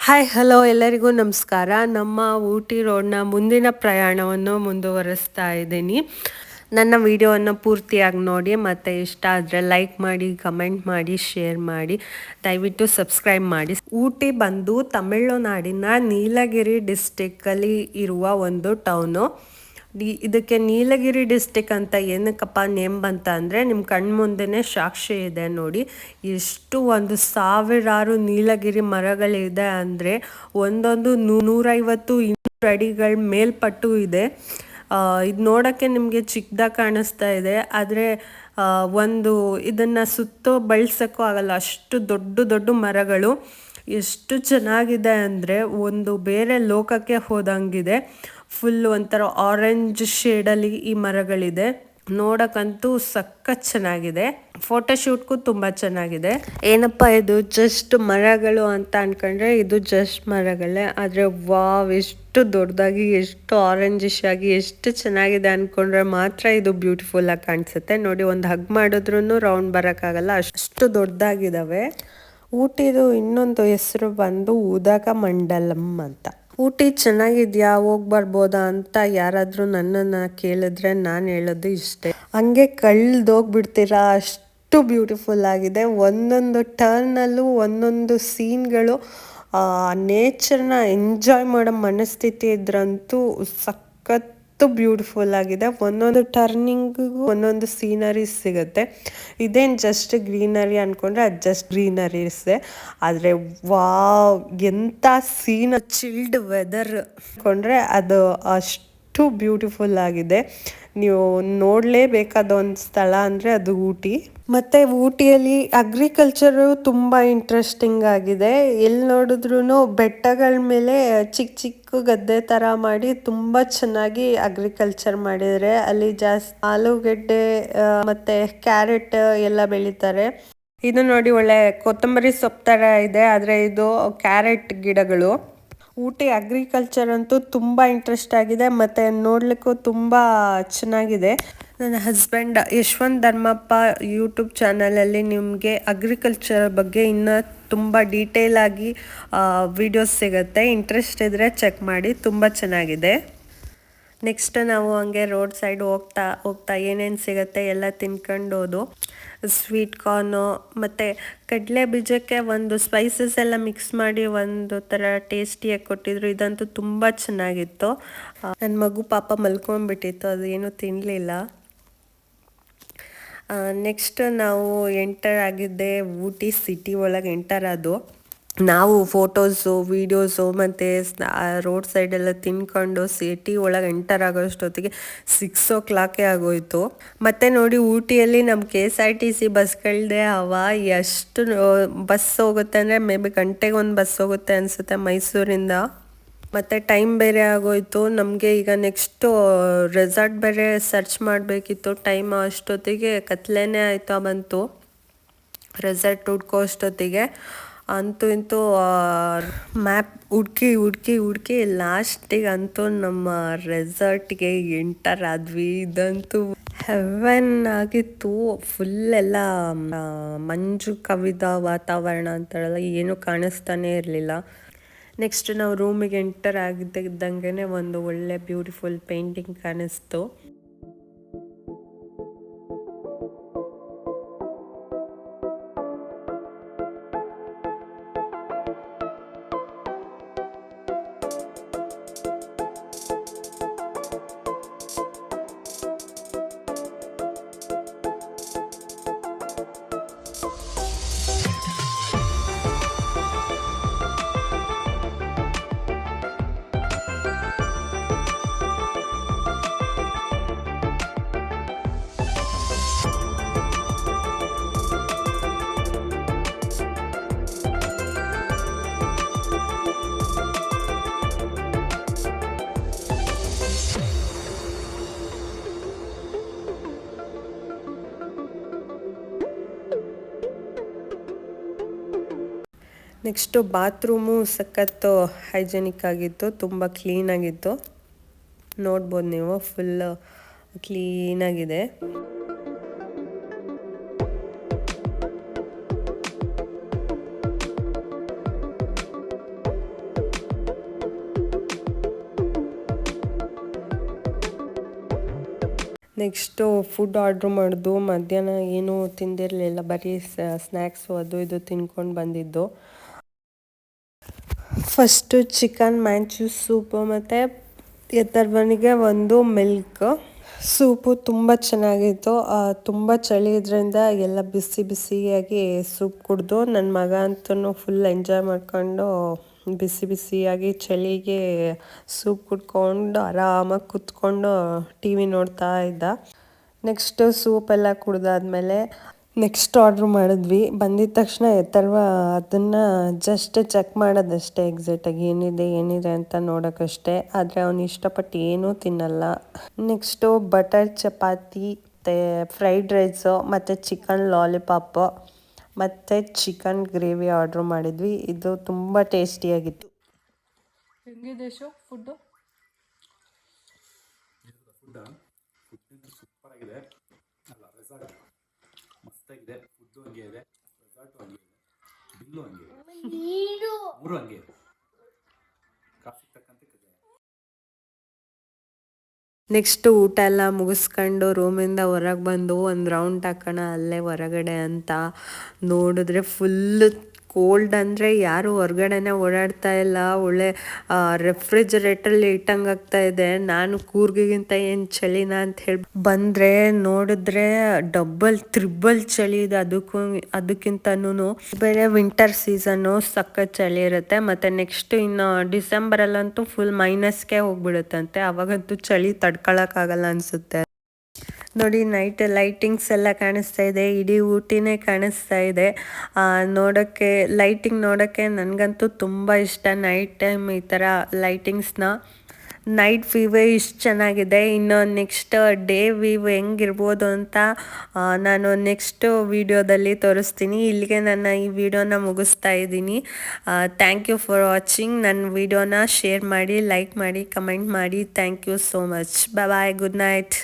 Hi hello ಎಲ್ಲರಿಗೂ ನಮಸ್ಕಾರ. ನಮ್ಮ ಊಟಿ ರೋಡ್ನ ಮುಂದಿನ ಪ್ರಯಾಣವನ್ನು ಮುಂದುವರಿಸ್ತಾ ಇದ್ದೀನಿ. ನನ್ನ ವಿಡಿಯೋವನ್ನು ಪೂರ್ತಿಯಾಗಿ ನೋಡಿ, ಮತ್ತು ಇಷ್ಟ ಆದರೆ ಲೈಕ್ ಮಾಡಿ, ಕಮೆಂಟ್ ಮಾಡಿ, ಶೇರ್ ಮಾಡಿ, ದಯವಿಟ್ಟು ಸಬ್ಸ್ಕ್ರೈಬ್ ಮಾಡಿ. ಊಟಿ ಬಂದು ತಮಿಳುನಾಡಿನ ನೀಲಗಿರಿ ಡಿಸ್ಟಿಕ್ಕಲ್ಲಿ ಇರುವ ಒಂದು ಟೌನು. ಇದಕ್ಕೆ ನೀಲಗಿರಿ ಡಿಸ್ಟಿಕ್ ಅಂತ ಏನಕ್ಕಪ್ಪ ನೇಮ್ ಬಂತ ಅಂದರೆ, ನಿಮ್ಮ ಕಣ್ಣು ಮುಂದೆನೇ ಸಾಕ್ಷಿ ಇದೆ ನೋಡಿ. ಎಷ್ಟು ಒಂದು ಸಾವಿರಾರು ನೀಲಗಿರಿ ಮರಗಳಿದೆ ಅಂದರೆ ಒಂದೊಂದು 150-200 ಅಡಿಗಳ ಮೇಲ್ಪಟ್ಟು ಇದೆ. ಇದು ನೋಡೋಕ್ಕೆ ನಿಮಗೆ ಚಿಕ್ಕದಾಗಿ ಕಾಣಿಸ್ತಾ ಇದೆ, ಆದರೆ ಒಂದು ಇದನ್ನು ಸುತ್ತೋ ಬಳಸೋಕ್ಕೂ ಆಗಲ್ಲ, ಅಷ್ಟು ದೊಡ್ಡ ದೊಡ್ಡ ಮರಗಳು. ಎಷ್ಟು ಚೆನ್ನಾಗಿದೆ ಅಂದರೆ ಒಂದು ಬೇರೆ ಲೋಕಕ್ಕೆ ಹೋದಂಗಿದೆ. ಫುಲ್ ಒಂಥರ ಆರೆಂಜ್ ಶೇಡಲ್ಲಿ ಈ ಮರಗಳಿದೆ. ನೋಡೋಕ್ಕಂತೂ ಸಖತ್ ಚೆನ್ನಾಗಿದೆ. ಫೋಟೋಶೂಟ್ಗೂ ತುಂಬ ಚೆನ್ನಾಗಿದೆ. ಏನಪ್ಪ ಇದು ಜಸ್ಟ್ ಮರಗಳು ಅಂತ ಅನ್ಕೊಂಡ್ರೆ ಇದು ಜಸ್ಟ್ ಮರಗಳೇ, ಆದರೆ ವಾವ್ ಎಷ್ಟು ದೊಡ್ಡದಾಗಿ, ಎಷ್ಟು ಆರೆಂಜಿಶ್ ಆಗಿ, ಎಷ್ಟು ಚೆನ್ನಾಗಿದೆ ಅಂದ್ಕೊಂಡ್ರೆ ಮಾತ್ರ ಇದು ಬ್ಯೂಟಿಫುಲ್ ಆಗಿ ಕಾಣಿಸುತ್ತೆ. ನೋಡಿ, ಒಂದು ಹಗ್ ಮಾಡಿದ್ರೂ ರೌಂಡ್ ಬರೋಕ್ಕಾಗಲ್ಲ, ಅಷ್ಟು ದೊಡ್ಡದಾಗಿದ್ದಾವೆ. ಊಟಿದು ಇನ್ನೊಂದು ಹೆಸರು ಬಂದು ಉದಗಮಂಡಲಂ ಅಂತ. ಊಟಿ ಚೆನ್ನಾಗಿದ್ಯಾ, ಹೋಗಿ ಬರ್ಬೋದಾ ಅಂತ ಯಾರಾದರೂ ನನ್ನನ್ನು ಕೇಳಿದ್ರೆ ನಾನು ಹೇಳೋದು ಇಷ್ಟೇ, ಹಂಗೆ ಕಳ್ದೋಗ್ಬಿಡ್ತೀರಾ, ಅಷ್ಟು ಬ್ಯೂಟಿಫುಲ್ ಆಗಿದೆ. ಒಂದೊಂದು ಟರ್ನಲ್ಲೂ ಒಂದೊಂದು ಸೀನ್ಗಳು, ನೇಚರ್ನ ಎಂಜಾಯ್ ಮಾಡೋ ಮನಸ್ಥಿತಿ ಇದ್ರಂತೂ ಸಖತ್ತು ಬ್ಯೂಟಿಫುಲ್ ಆಗಿದೆ. ಒಂದೊಂದು ಟರ್ನಿಂಗಿಗೂ ಒಂದೊಂದು ಸೀನರೀಸ್ ಸಿಗುತ್ತೆ. ಇದೇನು ಜಸ್ಟ್ ಗ್ರೀನರಿ ಅಂದ್ಕೊಂಡ್ರೆ ಅದು ಜಸ್ಟ್ ಗ್ರೀನರೀಸೇ, ಆದರೆ ವಾವ್ ಎಂಥ ಸೀನ್, ಚಿಲ್ಡ್ ವೆದರ್ ಅಂದ್ಕೊಂಡ್ರೆ ಅದು ಅಷ್ಟು ಬ್ಯೂಟಿಫುಲ್ ಆಗಿದೆ. ನೀವು ನೋಡಲೇಬೇಕಾದ ಒಂದು ಸ್ಥಳ ಅಂದರೆ ಅದು ಊಟಿ. ಮತ್ತು ಊಟಿಯಲ್ಲಿ ಅಗ್ರಿಕಲ್ಚರು ತುಂಬ ಇಂಟ್ರೆಸ್ಟಿಂಗ್ ಆಗಿದೆ. ಎಲ್ಲಿ ನೋಡಿದ್ರೂ ಬೆಟ್ಟಗಳ ಮೇಲೆ ಚಿಕ್ಕ ಚಿಕ್ಕ ಗದ್ದೆ ಥರ ಮಾಡಿ ತುಂಬ ಚೆನ್ನಾಗಿ ಅಗ್ರಿಕಲ್ಚರ್ ಮಾಡಿದರೆ. ಅಲ್ಲಿ ಜಾಸ್ತಿ ಆಲೂಗೆಡ್ಡೆ ಮತ್ತು ಕ್ಯಾರೆಟ್ ಎಲ್ಲ ಬೆಳೀತಾರೆ. ಇದು ನೋಡಿ, ಒಳ್ಳೆ ಕೊತ್ತಂಬರಿ ಸೊಪ್ಪು ಥರ ಇದೆ, ಆದರೆ ಇದು ಕ್ಯಾರೆಟ್ ಗಿಡಗಳು. ಊಟಿ ಅಗ್ರಿಕಲ್ಚರ್ ಅಂತೂ ತುಂಬ ಇಂಟ್ರೆಸ್ಟ್ ಆಗಿದೆ ಮತ್ತು ನೋಡಲಿಕ್ಕೂ ತುಂಬ ಚೆನ್ನಾಗಿದೆ. ನನ್ನ ಹಸ್ಬೆಂಡ್ ಯಶವಂತ್ ಧರ್ಮಪ್ಪ ಯೂಟ್ಯೂಬ್ ಚಾನಲಲ್ಲಿ ನಿಮಗೆ ಅಗ್ರಿಕಲ್ಚರ್ ಬಗ್ಗೆ ಇನ್ನೂ ತುಂಬ ಡೀಟೇಲಾಗಿ ವಿಡಿಯೋಸ್ ಸಿಗುತ್ತೆ. ಇಂಟ್ರೆಸ್ಟ್ ಇದ್ದರೆ ಚೆಕ್ ಮಾಡಿ, ತುಂಬ ಚೆನ್ನಾಗಿದೆ. ನೆಕ್ಸ್ಟ್ ನಾವು ಹಂಗೆ ರೋಡ್ ಸೈಡ್ ಹೋಗ್ತಾ ಏನೇನು ಸಿಗುತ್ತೆ ಎಲ್ಲ ತಿನ್ಕೊಂಡೋದು. ಸ್ವೀಟ್ ಕಾರ್ನು ಮತ್ತು ಕಡಲೆ ಬೀಜಕ್ಕೆ ಒಂದು ಸ್ಪೈಸಸ್ ಎಲ್ಲ ಮಿಕ್ಸ್ ಮಾಡಿ ಒಂದು ಥರ ಟೇಸ್ಟಿಯಾಗಿ ಕೊಟ್ಟಿದ್ರು. ಇದಂತೂ ತುಂಬ ಚೆನ್ನಾಗಿತ್ತು. ನನ್ನ ಮಗು ಪಾಪ ಮಲ್ಕೊಂಡ್ಬಿಟ್ಟಿತ್ತು, ಅದು ಏನೂ ತಿನ್ನಲಿಲ್ಲ. ನೆಕ್ಸ್ಟ್ ನಾವು ಎಂಟರ್ ಆಗಿದ್ದೆ ಊಟಿ ಸಿಟಿ ಒಳಗೆ ಎಂಟರ್ ಆದವು. ನಾವು ಫೋಟೋಸು, ವೀಡಿಯೋಸು ಮತ್ತು ರೋಡ್ ಸೈಡೆಲ್ಲ ತಿನ್ಕೊಂಡು ಸಿಟಿ ಒಳಗೆ ಎಂಟರ್ ಆಗೋಷ್ಟೊತ್ತಿಗೆ 6 o'clock ಆಗೋಯಿತು. ಮತ್ತು ನೋಡಿ, ಊಟಿಯಲ್ಲಿ ನಮ್ಮ KSRTC ಬಸ್ಗಳದೇ ಎಷ್ಟು ಬಸ್ ಹೋಗುತ್ತೆ ಅಂದರೆ ಮೇ ಬಿ ಗಂಟೆಗೆ ಒಂದು ಬಸ್ ಹೋಗುತ್ತೆ ಅನಿಸುತ್ತೆ ಮೈಸೂರಿಂದ. ಮತ್ತು ಟೈಮ್ ಬೇರೆ ಆಗೋಯಿತು ನಮಗೆ. ಈಗ ನೆಕ್ಸ್ಟು ರೆಸಾರ್ಟ್ ಬೇರೆ ಸರ್ಚ್ ಮಾಡಬೇಕಿತ್ತು. ಟೈಮ್ ಅಷ್ಟೊತ್ತಿಗೆ ಕತ್ಲೇನೇ ಆಯ್ತಾ ಬಂತು ರೆಸಾರ್ಟ್ ಹುಡ್ಕೋ ಅಷ್ಟೊತ್ತಿಗೆ. ಅಂತೂ ಇಂತೂ ಮ್ಯಾಪ್ ಹುಡ್ಕಿ ಲಾಸ್ಟಿಗೆ ಅಂತೂ ನಮ್ಮ ರೆಸಾರ್ಟ್ಗೆ ಎಂಟರ್ ಆದ್ವಿ. ಇದಂತೂ ಹೆವೆನ್ ಆಗಿತ್ತು. ಫುಲ್ಲೆಲ್ಲ ಮಂಜು ಕವಿದ ವಾತಾವರಣ ಅಂತಾರಲ್ಲ, ಏನೂ ಕಾಣಿಸ್ತಾನೆ ಇರಲಿಲ್ಲ. ನೆಕ್ಸ್ಟ್ ನಾವು ರೂಮಿಗೆ ಎಂಟರ್ ಆಗಿದ್ದಂಗೆ ಒಂದು ಒಳ್ಳೆ ಬ್ಯೂಟಿಫುಲ್ ಪೇಂಟಿಂಗ್ ಕಾಣಿಸ್ತು. ನೆಕ್ಸ್ಟು ಬಾತ್ರೂಮು ಸಖತ್ತು ಹೈಜೆನಿಕ್ ಆಗಿತ್ತು, ತುಂಬ ಕ್ಲೀನಾಗಿತ್ತು. ನೋಡ್ಬೋದು ನೀವು, ಫುಲ್ ಕ್ಲೀನಾಗಿದೆ. ನೆಕ್ಸ್ಟು ಫುಡ್ ಆರ್ಡ್ರ್ ಮಾಡಿದ್ದು. ಮಧ್ಯಾಹ್ನ ಏನೂ ತಿಂದಿರಲಿಲ್ಲ, ಬರೀ ಸ್ನ್ಯಾಕ್ಸು ಅದು ಇದು ತಿನ್ಕೊಂಡು ಬಂದಿದ್ದು. ಫಸ್ಟು ಚಿಕನ್ ಮ್ಯಾಂಚೂ ಸೂಪು ಮತ್ತು ಎತ್ತರ್ವನಿಗೆ ಒಂದು ಮಿಲ್ಕ್ ಸೂಪು ತುಂಬ ಚೆನ್ನಾಗಿತ್ತು. ತುಂಬ ಚಳಿ ಇದರಿಂದ ಎಲ್ಲ ಬಿಸಿ ಬಿಸಿಯಾಗಿ ಸೂಪ್ ಕುಡಿದು ನನ್ನ ಮಗ ಅಂತೂ ಫುಲ್ ಎಂಜಾಯ್ ಮಾಡ್ಕೊಂಡು ಬಿಸಿ ಬಿಸಿಯಾಗಿ ಚಳಿಗೆ ಸೂಪ್ ಕುಡ್ಕೊಂಡು ಆರಾಮಾಗಿ ಕೂತ್ಕೊಂಡು ಟಿ ವಿ ನೋಡ್ತಾ ಇದ್ದ. ನೆಕ್ಸ್ಟು ಸೂಪೆಲ್ಲ ಕುಡ್ದಾದ್ಮೇಲೆ ನೆಕ್ಸ್ಟ್ ಆರ್ಡ್ರ್ ಮಾಡಿದ್ವಿ. ಬಂದಿದ್ದ ತಕ್ಷಣ ಅದನ್ನು ಜಸ್ಟ್ ಚೆಕ್ ಮಾಡೋದಷ್ಟೇ, ಎಕ್ಸಾಕ್ಟಾಗಿ ಏನಿದೆ ಅಂತ ನೋಡೋಕ್ಕಷ್ಟೇ. ಆದರೆ ಅವನು ಇಷ್ಟಪಟ್ಟು ಏನೂ ತಿನ್ನಲ್ಲ. ನೆಕ್ಸ್ಟು ಬಟರ್ ಚಪಾತಿ ಮತ್ತು ಫ್ರೈಡ್ ರೈಸು ಮತ್ತು ಚಿಕನ್ ಲಾಲಿಪಾಪು ಮತ್ತು ಚಿಕನ್ ಗ್ರೇವಿ ಆರ್ಡ್ರ್ ಮಾಡಿದ್ವಿ. ಇದು ತುಂಬ ಟೇಸ್ಟಿಯಾಗಿತ್ತು. ಹೆಂಗಿದೆ ಫುಡ್ಡು? ಸೂಪರ್ ಆಗಿದೆ. ಅಲ್ಲ, ರೆಸಾರ್ಟ್ ಮಸ್ತಾಗಿದೆ. ಫುಡ್ಡು ಹಂಗೆ ಇದೆ, ರೆಸಾರ್ಟು ಹಂಗೆ ಇದೆ, ಬಿಲ್ಲು ಹಂಗೆ ಇದೆ, ಮೂರು ಹಂಗೆ ಇದೆ. ಕಾಫಿ ತಕ್ಕಂತೆ ಕಜಾಯ. ನೆಕ್ಸ್ಟು ಊಟ ಎಲ್ಲ ಮುಗಿಸ್ಕೊಂಡು ರೂಮಿಂದ ಹೊರಗೆ ಬಂದು ಒಂದು ರೌಂಡ್ ಹಾಕೋಣ ಅಲ್ಲೇ ಹೊರಗಡೆ ಅಂತ ನೋಡಿದ್ರೆ ಫುಲ್ಲು ಕೋಲ್ಡ್. ಅಂದರೆ ಯಾರು ಹೊರಗಡೆನೇ ಓಡಾಡ್ತಾ ಇಲ್ಲ. ಒಳ್ಳೆ ರೆಫ್ರಿಜರೇಟ್ರಲ್ಲಿ ಇಟ್ಟಂಗೆ ಆಗ್ತಾ ಇದೆ. ನಾನು ಕೂರ್ಗಿಗಿಂತ ಏನು ಚಳಿನ ಅಂತ ಹೇಳಿ ಬಂದರೆ ನೋಡಿದ್ರೆ ಡಬಲ್ ತ್ರಿಬಲ್ ಚಳಿ ಇದೆ. ಅದಕ್ಕಿಂತನೂ ಬೇರೆ ವಿಂಟರ್ ಸೀಸನ್ನು ಸಖತ್ ಚಳಿ ಇರುತ್ತೆ. ಮತ್ತು ನೆಕ್ಸ್ಟ್ ಇನ್ನು ಡಿಸೆಂಬರಲ್ಲಂತೂ ಫುಲ್ ಮೈನಸ್ಗೆ ಹೋಗ್ಬಿಡುತ್ತಂತೆ. ಅವಾಗಂತೂ ಚಳಿ ತಡ್ಕೊಳಕ್ಕಾಗಲ್ಲ ಅನಿಸುತ್ತೆ. ನೋಡಿ, ನೈಟ್ ಲೈಟಿಂಗ್ಸ್ ಎಲ್ಲ ಕಾಣಿಸ್ತಾ ಇದೆ, ಇಡೀ ಊಟಿನೇ ಕಾಣಿಸ್ತಾ ಇದೆ. ಲೈಟಿಂಗ್ ನೋಡೋಕ್ಕೆ ನನಗಂತೂ ತುಂಬ ಇಷ್ಟ. ನೈಟ್ ಟೈಮ್ ಈ ಥರ ಲೈಟಿಂಗ್ಸ್ನ ನೈಟ್ ವ್ಯೂವೇ ಇಷ್ಟು ಚೆನ್ನಾಗಿದೆ. ಇನ್ನು ನೆಕ್ಸ್ಟ್ ಡೇ ವ್ಯೂ ಹೆಂಗಿರ್ಬೋದು ಅಂತ ನಾನು ನೆಕ್ಸ್ಟ್ ವಿಡಿಯೋದಲ್ಲಿ ತೋರಿಸ್ತೀನಿ. ಇಲ್ಲಿಗೆ ನನ್ನ ಈ ವಿಡಿಯೋನ ಮುಗಿಸ್ತಾ ಇದ್ದೀನಿ. Thank you for watching. ನನ್ನ ವಿಡಿಯೋನ ಶೇರ್ ಮಾಡಿ, ಲೈಕ್ ಮಾಡಿ, ಕಮೆಂಟ್ ಮಾಡಿ. Thank you so much. Bye, good night.